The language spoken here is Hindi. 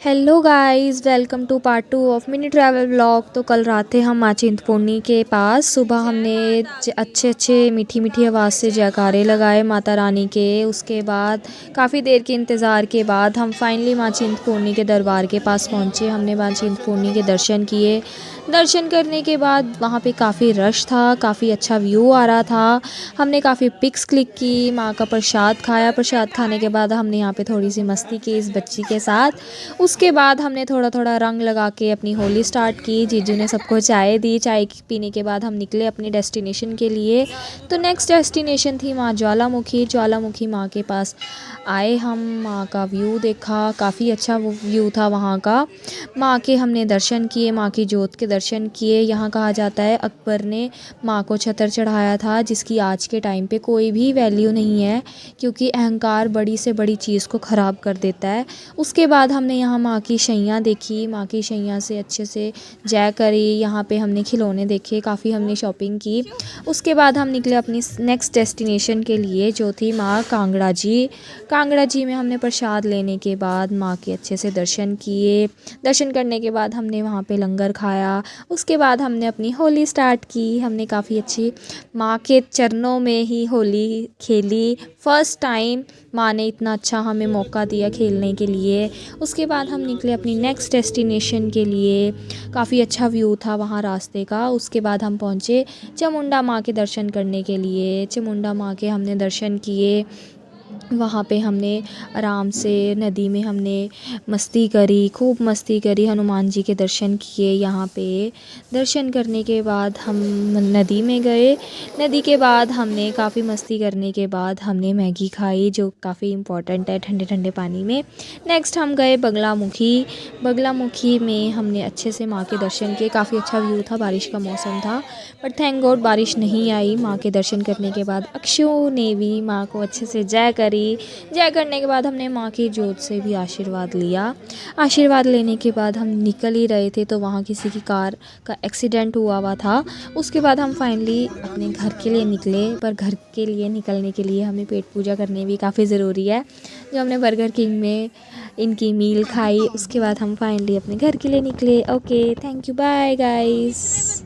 Hello guys, welcome to part 2 of mini travel vlog. तो कल रात थे हम माँ चिंतपूर्णी के पास। सुबह हमने अच्छे अच्छे मीठी मीठी आवाज़ से जयकारे लगाए माता रानी के। उसके बाद काफ़ी देर के इंतज़ार के बाद हम फाइनली माँ चिंतपूर्णी के दरबार के पास पहुँचे। हमने माँ चिंतपूर्णी के दर्शन किए। दर्शन करने के बाद वहाँ पे काफ़ी रश था, काफ़ी अच्छा व्यू आ रहा था। हमने काफ़ी पिक्स क्लिक की, माँ का प्रसाद खाया। प्रसाद खाने के बाद हमने यहाँ पे थोड़ी सी मस्ती की इस बच्ची के साथ। उसके बाद हमने थोड़ा थोड़ा रंग लगा के अपनी होली स्टार्ट की। जीजू ने सबको चाय दी। चाय पीने के बाद हम निकले अपनी डेस्टिनेशन के लिए। तो नेक्स्ट डेस्टिनेशन थी माँ ज्वालामुखी। ज्वालामुखी माँ के पास आए हम, माँ का व्यू देखा। काफ़ी अच्छा वो व्यू था वहाँ का। माँ के हमने दर्शन किए, माँ की जोत के दर्शन किए। यहाँ कहा जाता है अकबर ने माँ को छतर चढ़ाया था, जिसकी आज के टाइम पे कोई भी वैल्यू नहीं है, क्योंकि अहंकार बड़ी से बड़ी चीज़ को ख़राब कर देता है। उसके बाद हमने यहाँ माँ की शैया देखी। माँ की शैया से अच्छे से जय करी। यहाँ पे हमने खिलौने देखे, काफ़ी हमने शॉपिंग की। उसके बाद हम निकले अपनी नेक्स्ट डेस्टिनेशन के लिए, जो थी माँ कांगड़ा जी। कांगड़ा जी में हमने प्रसाद लेने के बाद माँ के अच्छे से दर्शन किए। दर्शन करने के बाद हमने वहाँ पे लंगर खाया। उसके बाद हमने अपनी होली स्टार्ट की। हमने काफ़ी अच्छी माँ के चरणों में ही होली खेली। फ़र्स्ट टाइम माँ ने इतना अच्छा हमें मौका दिया खेलने के लिए। उसके बाद हम निकले अपनी नेक्स्ट डेस्टिनेशन के लिए। काफ़ी अच्छा व्यू था वहाँ रास्ते का। उसके बाद हम पहुँचे चामुंडा माँ के दर्शन करने के लिए। चामुंडा माँ के हमने दर्शन किए। वहाँ पे हमने आराम से नदी में हमने मस्ती करी, खूब मस्ती करी। हनुमान जी के दर्शन किए। यहाँ पे दर्शन करने के बाद हम नदी में गए। नदी के बाद हमने काफ़ी मस्ती करने के बाद हमने मैगी खाई, जो काफ़ी इम्पॉर्टेंट है ठंडे ठंडे पानी में। नेक्स्ट हम गए बगलामुखी। बगलामुखी में हमने अच्छे से माँ के दर्शन किए। काफ़ी अच्छा व्यू था, बारिश का मौसम था, बट थैंक गॉड बारिश नहीं आई। माँ के दर्शन करने के बाद अक्षु ने भी माँ को अच्छे से जय करी। जय करने के बाद हमने माँ की जोत से भी आशीर्वाद लिया। आशीर्वाद लेने के बाद हम निकल ही रहे थे, तो वहाँ किसी की कार का एक्सीडेंट हुआ था। उसके बाद हम फाइनली अपने घर के लिए निकले। पर घर के लिए निकलने के लिए हमें पेट पूजा करनी भी काफ़ी ज़रूरी है। जो हमने बर्गर किंग में इनकी मील खाई, उसके बाद हम फाइनली अपने घर के लिए निकले। Okay, thank you, bye guys.